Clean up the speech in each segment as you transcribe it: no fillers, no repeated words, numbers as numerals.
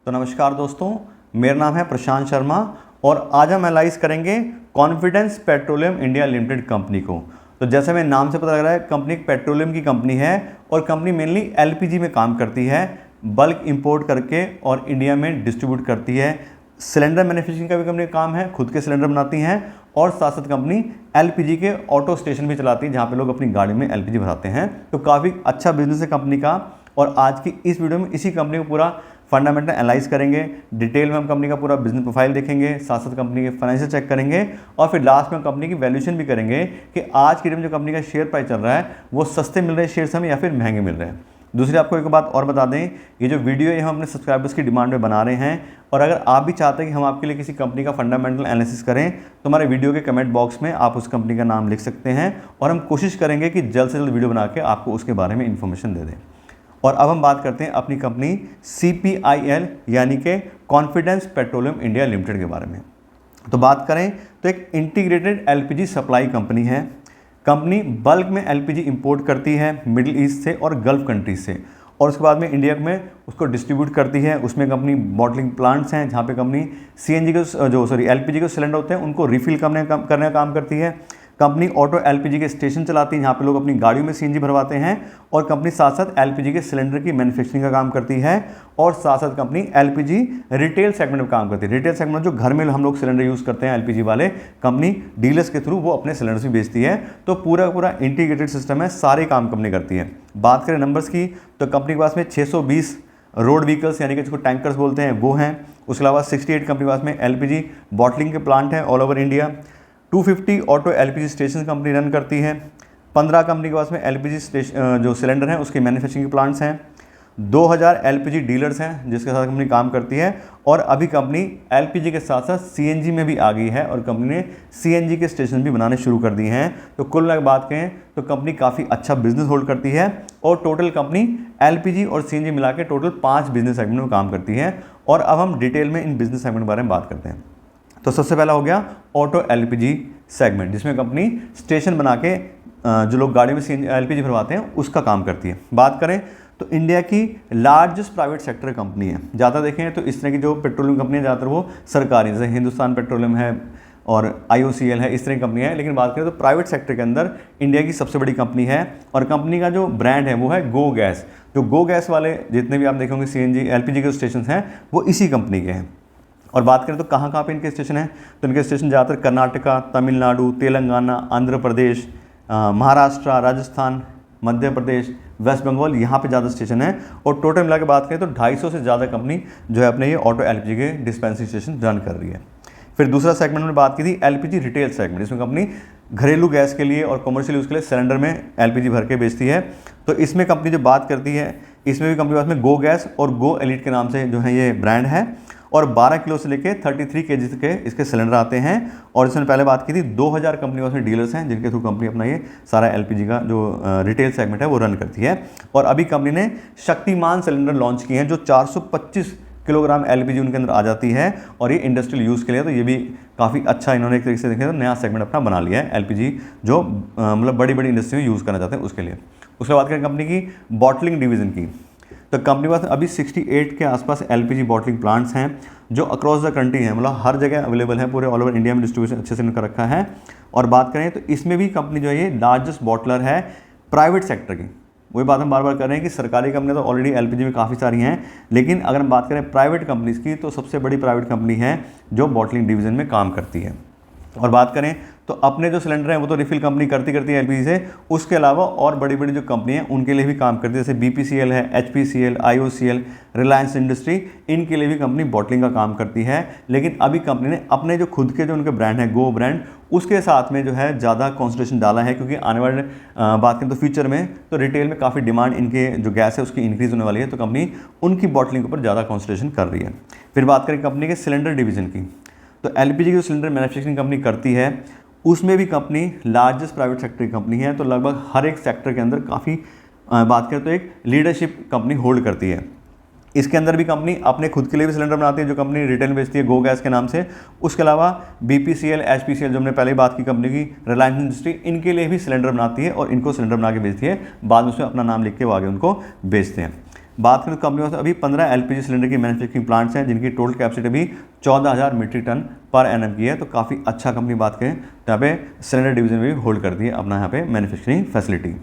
तो नमस्कार दोस्तों, मेरा नाम है प्रशांत शर्मा और आज हम एनालाइज करेंगे confidence petroleum India limited company को। तो जैसे मेरे नाम से पता लग रहा है, कंपनी एक पेट्रोलियम की कंपनी है और कंपनी मेनली एलपीजी में काम करती है, बल्क इंपोर्ट करके और इंडिया में डिस्ट्रीब्यूट करती है। सिलेंडर मैन्युफैक्चरिंग का भी कंपनी का काम है, खुद के सिलेंडर बनाती हैं और साथ साथ कंपनी एलपीजी के ऑटो स्टेशन भी चलाती है जहाँ पे लोग अपनी गाड़ी में एलपीजी भराते हैं। तो काफ़ी अच्छा बिजनेस है कंपनी का और आज की इस वीडियो में इसी कंपनी को पूरा फंडामेंटल एनालाइज करेंगे। डिटेल में हम कंपनी का पूरा बिजनेस प्रोफाइल देखेंगे, साथ साथ कंपनी के फाइनेंशियल चेक करेंगे और फिर लास्ट में कंपनी की वैल्यूएशन भी करेंगे कि आज की डेट में जो कंपनी का शेयर प्राइस चल रहा है वो सस्ते मिल रहे हैं शेयर्स हमें या फिर महंगे मिल रहे हैं। दूसरी आपको एक बात और बता दें, ये जो वीडियो है हम अपने सब्सक्राइबर्स की डिमांड में बना रहे हैं और अगर आप भी चाहते हैं कि हम आपके लिए किसी कंपनी का फंडामेंटल एनालिसिस करें तो हमारे वीडियो के कमेंट बॉक्स में आप उस कंपनी का नाम लिख सकते हैं और हम कोशिश करेंगे कि जल्द से जल्द वीडियो बना के आपको उसके बारे में इन्फॉर्मेशन दे दें। और अब हम बात करते हैं अपनी कंपनी CPIL यानी कि कॉन्फिडेंस पेट्रोलियम इंडिया लिमिटेड के बारे में। तो बात करें तो एक इंटीग्रेटेड LPG सप्लाई कंपनी है। कंपनी बल्क में LPG इंपोर्ट करती है मिडिल ईस्ट से और गल्फ कंट्रीज से और उसके बाद में इंडिया में उसको डिस्ट्रीब्यूट करती है। उसमें कंपनी बॉटलिंग प्लांट्स हैं जहाँ पे कंपनी CNG के LPG के सिलेंडर होते हैं उनको रिफिल करने का काम करती है। कंपनी ऑटो LPG के स्टेशन चलाती है जहाँ पे लोग अपनी गाड़ियों में CNG भरवाते हैं और कंपनी साथ साथ LPG के सिलेंडर की मैन्युफैक्चरिंग का काम करती है और साथ साथ कंपनी LPG रिटेल सेगमेंट में काम करती है। रिटेल सेगमेंट जो घर में हम लोग सिलेंडर यूज़ करते हैं LPG वाले, कंपनी डीलर्स के थ्रू वो अपने सिलेंडर्स भी बेचती है। तो पूरा इंटीग्रेटेड सिस्टम है, सारे काम कंपनी करती है। बात करें नंबर्स की तो कंपनी के पास में 620 रोड व्हीकल्स यानी कि जिसको टैंकर्स बोलते हैं वो हैं। उसके अलावा 68 कंपनी के पास में LPG बॉटलिंग के प्लांट हैं all over India. 250 auto LPG station company run करती है। 15 कंपनी के पास में LPG स्टेशन जो सिलेंडर हैं उसके मैन्युफैक्चरिंग प्लांट्स हैं। 2000 LPG डीलर्स हैं जिसके साथ कंपनी काम करती है और अभी कंपनी LPG के साथ साथ CNG में भी आ गई है और कंपनी ने CNG के स्टेशन भी बनाने शुरू कर दिए हैं। तो कुल मिलाकर बात करें तो कंपनी काफ़ी अच्छा बिजनेस होल्ड करती है और टोटल कंपनी LPG और CNG मिला के टोटल 5 बिजनेस सेगमेंट में काम करती है। और अब हम डिटेल में इन बिजनेस सेगमेंट के बारे में बात करते हैं। तो सबसे पहला हो गया ऑटो LPG सेगमेंट जिसमें कंपनी स्टेशन बना के जो लोग गाड़ी में LPG भरवाते हैं उसका काम करती है। बात करें तो इंडिया की लार्जेस्ट प्राइवेट सेक्टर कंपनी है। ज़्यादा देखें तो इस तरह की जो पेट्रोलियम कंपनी है ज़्यादातर वो सरकारी, जैसे हिंदुस्तान पेट्रोलियम है और IOCL है, इस तरह की कंपनी है। लेकिन बात करें तो प्राइवेट सेक्टर के अंदर इंडिया की सबसे बड़ी कंपनी है और कंपनी का जो ब्रांड है वो है गो गैस। जो गो गैस वाले जितने भी आप देखेंगे CNG LPG के स्टेशन हैं वो इसी कंपनी के हैं। और बात करें तो कहाँ कहाँ पे इनके स्टेशन हैं तो इनके स्टेशन ज़्यादातर कर्नाटका, तमिलनाडु, तेलंगाना, आंध्र प्रदेश, महाराष्ट्र, राजस्थान, मध्य प्रदेश, वेस्ट बंगाल, यहाँ पे ज़्यादा स्टेशन है। और टोटल मिला के बात करें तो 250 से ज़्यादा कंपनी जो है अपने ये ऑटो LPG के डिस्पेंसिंग स्टेशन रन कर रही है। फिर दूसरा सेगमेंट में बात की थी LPG रिटेल सेगमेंट, इसमें कंपनी घरेलू गैस के लिए और कमर्शियल यूज़ के लिए सिलेंडर में LPG भर के बेचती है। तो इसमें कंपनी जो बात करती है इसमें भी कंपनी के पास में गो गैस और गो एलिट के नाम से जो है ये ब्रांड है और 12 किलो से लेके 33 kg के इसके सिलेंडर आते हैं। और इसमें पहले बात की थी 2000 कंपनी में डीलर्स हैं जिनके थ्रू कंपनी अपना ये सारा LPG का जो रिटेल सेगमेंट है वो रन करती है। और अभी कंपनी ने शक्तिमान सिलेंडर लॉन्च किए हैं जो 425 किलोग्राम LPG उनके अंदर आ जाती है और ये इंडस्ट्रियल यूज़ के लिए, तो ये भी काफ़ी अच्छा इन्होंने एक तरीके से देखें तो नया सेगमेंट अपना बना लिया है LPG जो मतलब बड़ी बड़ी इंडस्ट्री में यूज़ करना चाहते हैं उसके लिए। उसके बाद करें कंपनी की बॉटलिंग डिवीज़न की तो कंपनी के पास अभी 68 के आसपास LPG बॉटलिंग प्लांट्स हैं जो अक्रॉस द कंट्री हैं, मतलब हर जगह अवेलेबल है, पूरे ऑल ओवर इंडिया में डिस्ट्रीब्यूशन अच्छे से इनका रखा है। और बात करें तो इसमें भी कंपनी जो है ये लार्जेस्ट बॉटलर है प्राइवेट सेक्टर की। वही बात हम बार बार कर रहे हैं कि सरकारी कंपनी तो ऑलरेडी LPG में काफ़ी सारी हैं, लेकिन अगर हम बात करें प्राइवेट कंपनीज़ की तो सबसे बड़ी प्राइवेट कंपनी है जो बॉटलिंग डिवीज़न में काम करती है। और बात करें तो अपने जो सिलेंडर हैं वो तो रिफिल कंपनी करती है LPG से, उसके अलावा और बड़ी बड़ी जो कंपनी हैं उनके लिए भी काम करती है, जैसे BPCL है, HPCL, IOCL, रिलायंस इंडस्ट्री, इनके लिए भी कंपनी बॉटलिंग का काम करती है। लेकिन अभी कंपनी ने अपने जो खुद के जो उनके ब्रांड है गो ब्रांड, उसके साथ में जो है ज़्यादा कॉन्सेंट्रेशन डाला है क्योंकि आने वाले बात करें तो फ्यूचर में तो रिटेल में काफ़ी डिमांड इनके जो गैस है उसकी इंक्रीज़ होने वाली है, तो कंपनी उनकी बॉटलिंग के ऊपर ज़्यादा कॉन्सेंट्रेशन कर रही है। फिर बात करें कंपनी के सिलेंडर डिवीज़न की तो LPG की जो सिलेंडर मैन्युफैक्चरिंग कंपनी करती है उसमें भी कंपनी लार्जेस्ट प्राइवेट सेक्टर की कंपनी है। तो लगभग हर एक सेक्टर के अंदर काफ़ी बात करें तो एक लीडरशिप कंपनी होल्ड करती है। इसके अंदर भी कंपनी अपने खुद के लिए भी सिलेंडर बनाती है जो कंपनी रिटेल में बेचती है गो गैस के नाम से। उसके अलावा BPCL, HPCL जो हमने पहले बात की कंपनी की, रिलायंस इंडस्ट्री, इनके लिए भी सिलेंडर बनाती है और इनको सिलेंडर बना के बेचती है, बाद में उसमें अपना नाम लिख के वो आगे उनको बेचते हैं। बात करें तो कंपनी में अभी 15 एलपीजी सिलेंडर की मैन्युफैक्चरिंग प्लांट्स हैं जिनकी टोटल कैपेसिटी अभी 14,000 मीट्रिक टन पर एनएम की है। तो काफ़ी अच्छा कंपनी बात करें तो यहाँ पे सिलेंडर डिवीजन में भी होल्ड करती है अपना यहाँ पे मैन्युफैक्चरिंग फैसिलिटी।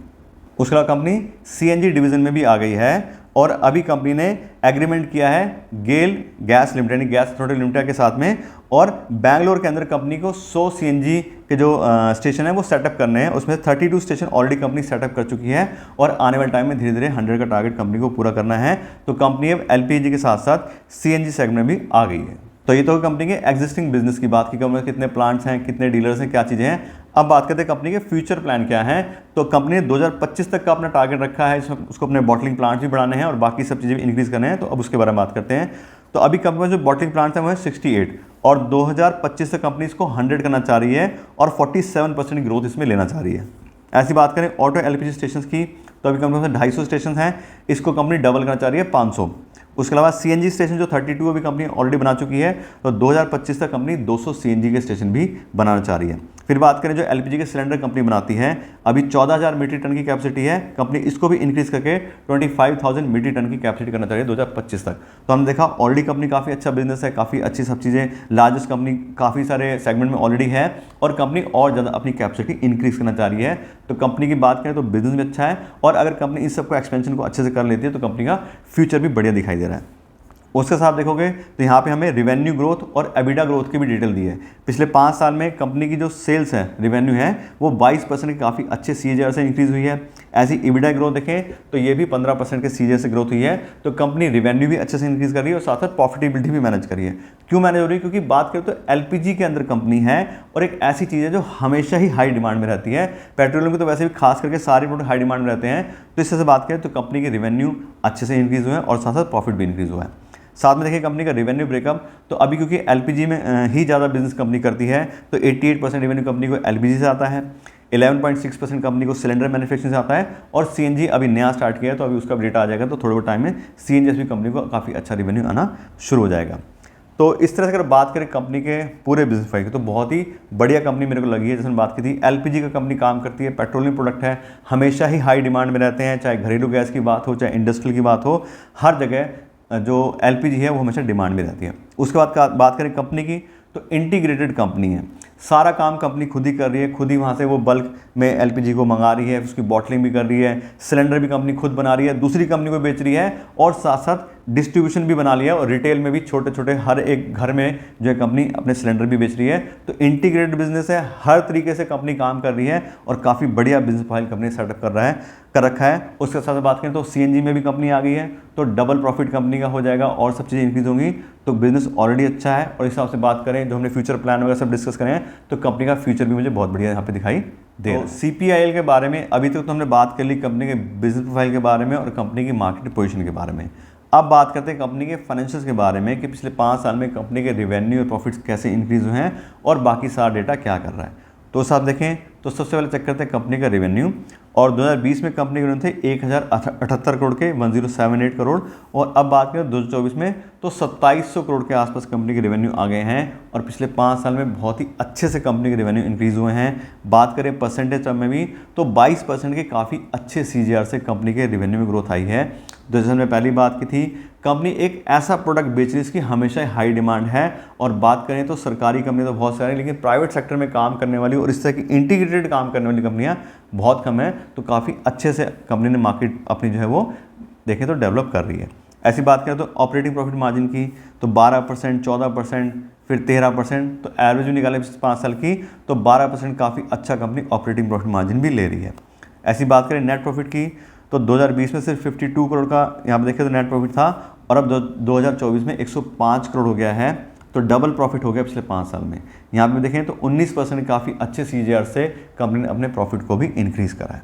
उसके अलावा कंपनी सीएनजी डिवीजन में भी आ गई है और अभी कंपनी ने एग्रीमेंट किया है GAIL gas limited gas authority limited के साथ में, और बैंगलोर के अंदर कंपनी को 100 सीएनजी के जो स्टेशन है वो सेटअप करने हैं। उसमें 32 स्टेशन ऑलरेडी कंपनी सेटअप कर चुकी है और आने वाले टाइम में धीरे धीरे 100 का टारगेट कंपनी को पूरा करना है। तो कंपनी अब एलपीजी के साथ साथ सीएनजी सेगमेंट में भी आ गई है। तो ये तो कंपनी के एग्जिस्टिंग बिजनेस की बात की, कंपनी कितने प्लांट्स हैं, कितने डीलर्स हैं, क्या चीज़ें हैं। अब बात करते हैं कंपनी के फ्यूचर प्लान क्या है। तो कंपनी ने 2025 तक का अपना टारगेट रखा है, उसको अपने बॉटलिंग प्लांट्स भी बढ़ाने हैं और बाकी सब चीज़ें भी इंक्रीज करने हैं। तो अब उसके बारे में बात करते हैं। तो अभी कंपनी में जो बॉटलिंग प्लांट्स हैं वो है 68 और 2025 तक कंपनी इसको 100 करना चाह रही है और 47% ग्रोथ इसमें लेना चाह रही है। ऐसी बात करें ऑटो एलपीजी स्टेशन की, तो अभी कंपनी में 250 स्टेशन हैं, इसको कंपनी डबल करना चाह रही है 500। उसके अलावा सीएनजी स्टेशन जो 32 अभी कंपनी ऑलरेडी बना चुकी है, तो 2025 तक कंपनी 200 सीएनजी के स्टेशन भी बनाना चाह रही है। फिर बात करें जो एलपीजी के सिलेंडर कंपनी बनाती है, अभी 14,000 मीट्रिक टन की कैपेसिटी है, कंपनी इसको भी इंक्रीज करके 25,000 मीट्रिक टन की कैपेसिटी करना चाहिए 2025 तक। तो हमने देखा ऑलरेडी कंपनी काफ़ी अच्छा बिजनेस है, काफ़ी अच्छी सब चीज़ें, लार्जेस्ट कंपनी काफ़ी सारे सेगमेंट में ऑलरेडी है और कंपनी और ज़्यादा अपनी कैपेसिटी इंक्रीज करना चाह रही है। तो कंपनी की बात करें तो बिजनेस भी अच्छा है और अगर कंपनी इस सबको एक्सपेंशन को अच्छे से कर लेती है तो कंपनी का फ्यूचर भी बढ़िया दिखाई दे रहा है। उसके साथ देखोगे तो यहाँ पे हमें रिवेन्यू ग्रोथ और एबिडा ग्रोथ की भी डिटेल दी है। पिछले 5 साल में कंपनी की जो सेल्स है, रिवेन्यू है, वो 22% की काफ़ी अच्छे सीएजीआर से इंक्रीज हुई है। ऐसी एबिडा ग्रोथ देखें तो ये भी 15% के सीएजीआर से ग्रोथ हुई है। तो कंपनी रिवेन्यू भी अच्छे से इंक्रीज कर रही है और साथ साथ प्रॉफिटेबिलिटी भी मैनेज कर रही है। क्यों मैनेज हो रही है? क्योंकि बात करें तो एलपीजी के अंदर कंपनी है और एक ऐसी चीज़ है जो हमेशा ही हाई डिमांड में रहती है। पेट्रोलियम की तो वैसे भी खास करके सारे प्रोडक्ट हाई डिमांड में रहते हैं। तो इससे बात करें तो कंपनी के रिवेन्यू अच्छे से इंक्रीज हुए हैं और साथ साथ प्रॉफिट भी इंक्रीज हुआ है। साथ में देखिए कंपनी का रेवेन्यू ब्रेकअप, तो अभी क्योंकि एलपीजी में ही ज़्यादा बिजनेस कंपनी करती है तो 88% रेवेन्यू कंपनी को एलपीजी से आता है, 11.6% कंपनी को सिलेंडर मैन्युफैक्चरिंग से आता है और सीएनजी अभी नया स्टार्ट किया है तो अभी उसका भी डेटा आ जाएगा। तो थोड़े बहुत टाइम में सीएनजी भी कंपनी को काफ़ी अच्छा रेवेन्यू आना शुरू हो जाएगा। तो इस तरह से अगर बात करें कंपनी के पूरे बिजनेस फाइल की तो बहुत ही बढ़िया कंपनी मेरे को लगी है। जैसे बात की थी एलपीजी का कंपनी काम करती है, पेट्रोलियम प्रोडक्ट है, हमेशा ही हाई डिमांड में रहते हैं, चाहे घरेलू गैस की बात हो चाहे इंडस्ट्रियल की बात हो, हर जगह जो एलपीजी है वो हमेशा डिमांड में रहती है। उसके बाद बात करें कंपनी की तो इंटीग्रेटेड कंपनी है, सारा काम कंपनी खुद ही कर रही है, खुद ही वहाँ से वो बल्क में एलपीजी को मंगा रही है, उसकी बॉटलिंग भी कर रही है, सिलेंडर भी कंपनी खुद बना रही है, दूसरी कंपनी को बेच रही है और साथ साथ डिस्ट्रीब्यूशन भी बना लिया और रिटेल में भी छोटे छोटे हर एक घर में जो है कंपनी अपने सिलेंडर भी बेच रही है। तो इंटीग्रेटेड बिजनेस है, हर तरीके से कंपनी काम कर रही है और काफ़ी बढ़िया बिजनेस प्रोफाइल कंपनी सेटअप कर रखा है। उसके साथ बात करें तो सीएनजी में भी कंपनी आ गई है तो डबल प्रॉफिट कंपनी का हो जाएगा और सब चीज़ें इंक्रीज होंगी। तो बिजनेस ऑलरेडी अच्छा है और इस हिसाब से बात करें जो हमने फ्यूचर प्लान वगैरह सब डिस्कस करें तो कंपनी का फ्यूचर भी मुझे बहुत बढ़िया यहाँ पे दिखाई दे रहा है। सीपीआईएल के बारे में अभी तक तो हमने बात कर ली कंपनी के बिजनेस प्रोफाइल के बारे में और कंपनी की मार्केट पोजीशन के बारे में। अब बात करते हैं कंपनी के फाइनेंशियल्स के बारे में कि पिछले 5 साल में कंपनी के रेवेन्यू और प्रॉफिट्स कैसे इंक्रीज हुए हैं और बाकी सारा डेटा क्या कर रहा है। तो साथ देखें तो सबसे पहले चेक करते हैं कंपनी का रेवेन्यू और 2020 में कंपनी के रेवेन्यू थे 1078 करोड़ के 1078 करोड़ और अब बात करें 2024 में तो 2700 करोड़ के आसपास कंपनी के रेवेन्यू आ गए हैं और पिछले 5 साल में बहुत ही अच्छे से कंपनी के रेवेन्यू इंक्रीज हुए हैं। बात करें परसेंटेज टर्म में भी तो 22% के काफ़ी अच्छे सीजीआर से कंपनी के रेवेन्यू में ग्रोथ आई है। जैसे हमने पहली बात की थी कंपनी एक ऐसा प्रोडक्ट बेच रही है जिसकी हमेशा हाई डिमांड है और बात करें तो सरकारी कंपनी तो बहुत सारी लेकिन प्राइवेट सेक्टर में काम करने वाली और इस तरह की इंटीग्रेटेड काम करने वाली कंपनियां बहुत कम है। तो काफ़ी अच्छे से कंपनी ने मार्केट अपनी जो है वो देखें तो डेवलप कर रही है। ऐसी बात करें तो ऑपरेटिंग प्रॉफिट मार्जिन की तो 12%, 14%, फिर 13%, तो एवरेज भी निकाले 5 साल की तो 12% काफ़ी अच्छा कंपनी ऑपरेटिंग प्रॉफिट मार्जिन भी ले रही है। ऐसी बात करें नेट प्रॉफिट की तो 2020 में सिर्फ 52 करोड़ का यहाँ पर देखें तो नेट प्रॉफिट था और अब 2024 में 105 करोड़ हो गया है। तो डबल प्रॉफिट हो गया पिछले 5 साल में। यहाँ पे देखें तो 19% काफ़ी अच्छे सीजीआर से कंपनी ने अपने प्रॉफिट को भी इंक्रीज़ करा है।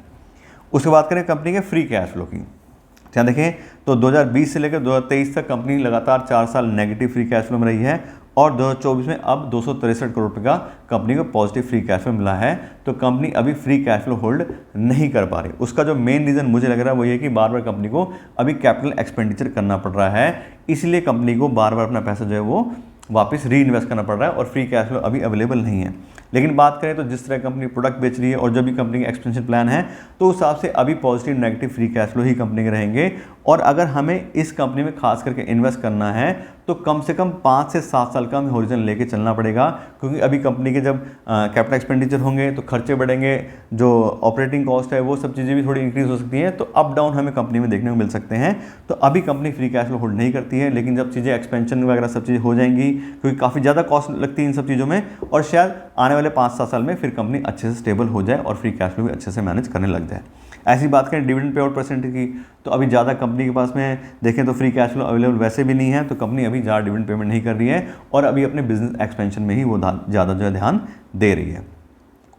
उसके बाद करें कंपनी के फ्री कैश फ्लो की, यहाँ देखें तो 2020 से लेकर 2023 तक कंपनी लगातार 4 साल नेगेटिव फ्री कैश फ्लो में रही है और 2024 में अब 263 करोड़ रुपये का कंपनी को पॉजिटिव फ्री कैश फ्लो मिला है। तो कंपनी अभी फ्री कैश फ्लो होल्ड नहीं कर पा रही। उसका जो मेन रीज़न मुझे लग रहा है वो ये कि बार बार कंपनी को अभी कैपिटल एक्सपेंडिचर करना पड़ रहा है, इसलिए कंपनी को बार बार अपना पैसा जो है वो वापस री इन्वेस्ट करना पड़ रहा है और फ्री कैश फ्लो अभी अवेलेबल नहीं है। लेकिन बात करें तो जिस तरह कंपनी प्रोडक्ट बेच रही है और जो भी कंपनी का एक्सपेंशन प्लान है, तो उस हिसाब से अभी positive negative free cash flow ही कंपनी के रहेंगे। और अगर हमें इस कंपनी में खास करके इन्वेस्ट करना है तो कम से कम 5 से 7 साल का हमें होरिजन लेके चलना पड़ेगा, क्योंकि अभी कंपनी के जब कैपिटल एक्सपेंडिचर होंगे तो खर्चे बढ़ेंगे, जो ऑपरेटिंग कॉस्ट है वो सब चीज़ें भी थोड़ी इंक्रीज हो सकती हैं, तो अप डाउन हमें कंपनी में देखने को मिल सकते हैं। तो अभी company free cash flow hold नहीं करती है, लेकिन जब चीज़ें एक्सपेंशन वगैरह सब चीज़ें हो जाएंगी, क्योंकि काफ़ी ज़्यादा कॉस्ट लगती है इन सब चीज़ों में, और शायद आने वाले 5-7 साल में फिर कंपनी अच्छे से स्टेबल हो जाए और फ्री कैश फ्लो भी अच्छे से मैनेज करने लग जाए। ऐसी बात करें डिविडेंड पे आउट परसेंटेज की, तो अभी ज़्यादा कंपनी के पास में देखें तो फ्री कैश फ्लो अवेलेबल वैसे भी नहीं है, तो कंपनी अभी ज़्यादा डिविडेंड पेमेंट नहीं कर रही है और अभी अपने बिजनेस एक्सपेंशन में ही वो ज़्यादा जो है ध्यान दे रही है।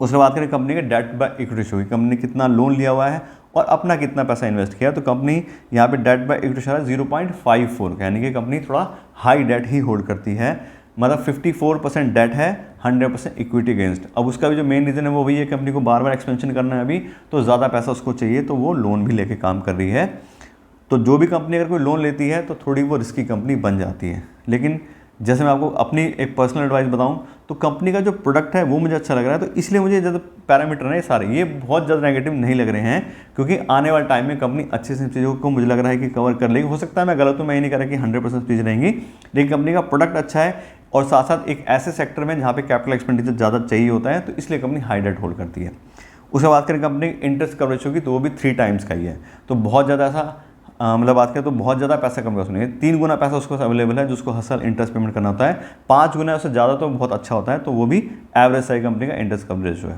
उसके बाद करें कंपनी के डेट बाय इक्विटी रेशियो की, कंपनी ने कितना लोन लिया हुआ है और अपना कितना पैसा इन्वेस्ट किया, तो कंपनी यहाँ पे डेट बाय इक्विटी रेशियो 0.54, यानी कि कंपनी थोड़ा हाई डेट ही होल्ड करती है, मतलब 54% डेट है, 100% इक्विटी अगेंस्ट। अब उसका भी जो मेन रीज़न है वो वही है, कंपनी को बार बार एक्सपेंशन करना है अभी, तो ज़्यादा पैसा उसको चाहिए, तो वो लोन भी लेके काम कर रही है। तो जो भी कंपनी अगर कोई लोन लेती है तो थोड़ी वो रिस्की कंपनी बन जाती है। लेकिन जैसे मैं आपको अपनी एक पर्सनल एडवाइस बताऊं, तो कंपनी का जो प्रोडक्ट है वो मुझे अच्छा लग रहा है, तो इसलिए मुझे ज़्यादा पैरामीटर हैं सारे ये बहुत ज़्यादा नेगेटिव नहीं लग रहे हैं, क्योंकि आने वाले टाइम में कंपनी अच्छे से चीज़ों को मुझे लग रहा है कि कवर कर लेगी। हो सकता है मैं गलत हूँ, मैं ये नहीं कह रहा कि 100% चीज़ रहेंगी, लेकिन कंपनी का प्रोडक्ट अच्छा है और साथ साथ एक ऐसे सेक्टर में जहाँ पे कैपिटल एक्सपेंडिचर ज़्यादा चाहिए होता है, तो इसलिए कंपनी हाई डेट होल्ड करती है। उसके बात करें कंपनी इंटरेस्ट कवरेज होगी, तो वो भी 3 टाइम्स का ही है, तो बहुत ज़्यादा ऐसा मतलब बात करें तो बहुत ज़्यादा पैसा कम नहीं है। 3 गुना पैसा उसको अवेलेबल है जो उसको हर साल इंटरेस्ट पेमेंट करना होता है, 5 गुना उससे ज़्यादा तो बहुत अच्छा होता है, तो वो भी एवरेज साइज कंपनी का इंटरेस्ट कवरेज जो है।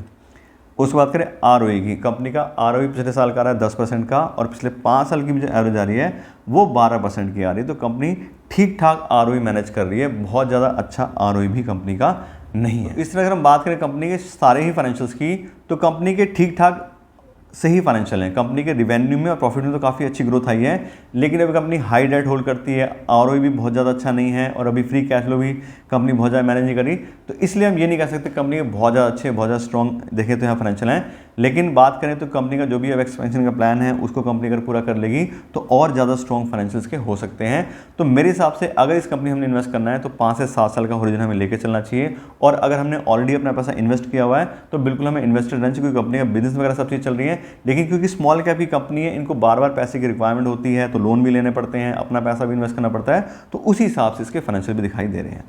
उसके बाद करें आरओई की, कंपनी का आरओई पिछले साल का आ रहा है 10% का, और पिछले 5 साल की भी जो एवरेज आ रही है वो 12% की आ रही है, तो कंपनी ठीक ठाक आरओई मैनेज कर रही है, बहुत ज़्यादा अच्छा आरओई भी कंपनी का नहीं है। इस तरह अगर हम बात करें कंपनी के सारे ही फाइनेंशियल्स की, तो कंपनी के ठीक ठाक सही फाइनेंशियल है, कंपनी के रिवेन्यू में और प्रॉफिट में तो काफ़ी अच्छी ग्रोथ आई है, लेकिन अभी कंपनी हाई डेट होल्ड करती है, आरओई भी बहुत ज़्यादा अच्छा नहीं है, और अभी फ्री कैश फ्लो भी कंपनी बहुत ज़्यादा मैनेज नहीं करी, तो इसलिए हम ये नहीं कह सकते कंपनी के बहुत ज़्यादा अच्छे बहुत ज़्यादा स्ट्रॉन्ग देखें तो यहाँ फाइनेंशियल हैं। लेकिन बात करें तो कंपनी का जो भी अब एक्सपेंशन का प्लान है उसको कंपनी अगर पूरा कर लेगी तो और ज़्यादा स्ट्रॉन्ग फाइनेंशियल्स के हो सकते हैं। तो मेरे हिसाब से अगर इस कंपनी हमने इन्वेस्ट करना है तो 5 से 7 साल का होरिजन हमें लेकर चलना चाहिए, और अगर हमने ऑलरेडी अपना पैसा इन्वेस्ट किया हुआ है तो बिल्कुल हमें इन्वेस्टेड रहना चाहिए, क्योंकि कंपनी का बिजनेस वगैरह सब चीज़ चल रही है। लेकिन क्योंकि स्मॉल कैप की कंपनी है, इनको बार बार पैसे की रिक्वायरमेंट होती है, तो लोन भी लेने पड़ते हैं, अपना पैसा भी इन्वेस्ट करना पड़ता है, तो उसी हिसाब से इसके फाइनेंशियल भी दिखाई दे रहे हैं।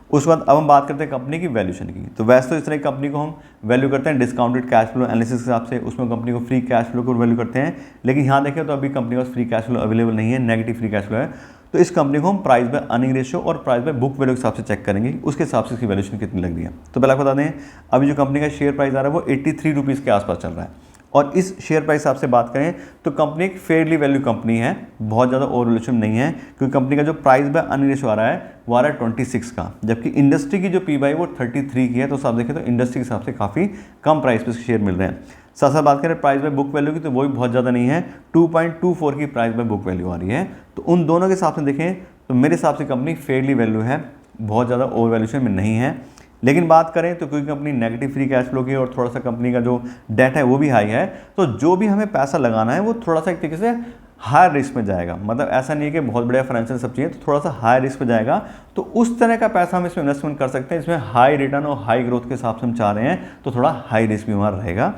उसके बाद अब हम बात करते हैं कंपनी की वैल्यूएशन की। तो वैसे तो इस तरह की कंपनी को हम वैल्यू करते हैं डिस्काउंटेड कैश फ्लो एनालिसिस के हिसाब से, उसमें कंपनी को फ्री कैश फ्लो को वैल्यू करते हैं, लेकिन यहाँ देखें तो अभी कंपनी के पास फ्री कैश फ्लो अवेलेबल नहीं है, नेगेटिव फ्री कैश फ्लो है, तो इस कंपनी को हम प्राइस बाय अर्निंग रेशियो और प्राइस बाय बुक वैल्यू के हिसाब से चेक करेंगे, उसके हिसाब से इसकी वैल्यूएशन कितनी लग रही है। तो पहले आपको बता दें अभी जो कंपनी का शेयर प्राइस आ रहा है वो 83 रुपीज़ के आसपास चल रहा है, और इस शेयर प्राइस हिसाब से बात करें तो कंपनी एक फेयरली वैल्यू कंपनी है, बहुत ज़्यादा ओवर वैल्यूएशन नहीं है, क्योंकि कंपनी का जो प्राइस बाय अर्निंग रेशियो आ रहा है वो आ रहा है 26 का, जबकि इंडस्ट्री की जो पी बाई वो 33 की है, तो साथ देखें तो इंडस्ट्री के हिसाब से काफ़ी कम प्राइस पे शेयर मिल रहे हैं। साथ साथ बात करें प्राइस बाय बुक वैल्यू की, तो वो भी बहुत ज़्यादा नहीं है, 2.24 की प्राइस बाय बुक वैल्यू आ रही है, तो उन दोनों के हिसाब से देखें तो मेरे हिसाब से कंपनी फेयरली वैल्यू है, बहुत ज़्यादा ओवर वैल्यूएशन में नहीं है। लेकिन बात करें तो क्योंकि company negative free cash flow की और थोड़ा सा कंपनी का जो डेट है वो भी हाई है, तो जो भी हमें पैसा लगाना है वो थोड़ा सा एक तरीके से हाई रिस्क में जाएगा, मतलब ऐसा नहीं है कि बहुत बढ़िया फाइनेंशियल सब चाहिए, तो थोड़ा सा हाई रिस्क में जाएगा, तो उस तरह का पैसा हम इसमें इन्वेस्टमेंट कर सकते हैं, इसमें हाई रिटर्न और हाई ग्रोथ के हिसाब से हम चाह रहे हैं, तो थोड़ा हाई रिस्क भी हमारा रहेगा।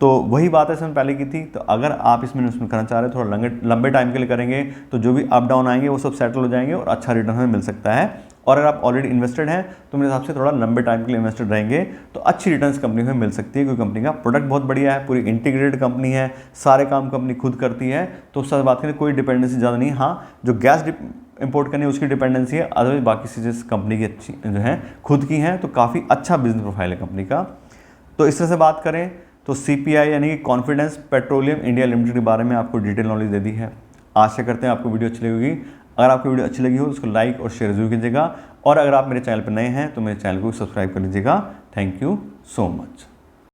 तो वही बात है इसमें पहले की थी, तो अगर आप इसमें इन्वेस्टमेंट करना चाह रहे हैं थोड़ा लंबे टाइम के लिए करेंगे तो जो भी अप डाउन आएंगे वो सब सेटल हो जाएंगे और अच्छा रिटर्न हमें मिल सकता है। और अगर आप ऑलरेडी इन्वेस्टेड हैं तो मेरे हिसाब से थोड़ा लंबे टाइम के लिए इन्वेस्टेड रहेंगे तो अच्छी रिटर्न्स कंपनी में मिल सकती है, क्योंकि कंपनी का प्रोडक्ट बहुत बढ़िया है, पूरी इंटीग्रेटेड कंपनी है, सारे काम कंपनी खुद करती है, तो उससे बात करें कोई डिपेंडेंसी ज़्यादा नहीं। हाँ, जो गैस इंपोर्ट करनी है उसकी डिपेंडेंसी है, अदरवाइज बाकी चीज़ें कंपनी की अच्छी जो है खुद की हैं, तो काफ़ी अच्छा बिजनेस प्रोफाइल है कंपनी का। तो इस तरह से बात करें तो CPI यानी कि कॉन्फिडेंस पेट्रोलियम इंडिया लिमिटेड के बारे में आपको डिटेल नॉलेज दे दी है। आशा करते हैं आपको वीडियो अच्छी लगेगी। अगर आपको वीडियो अच्छी लगी हो तो उसको लाइक और शेयर जरूर कीजिएगा, और अगर आप मेरे चैनल पर नए हैं तो मेरे चैनल को सब्सक्राइब कर लीजिएगा। Thank you so much.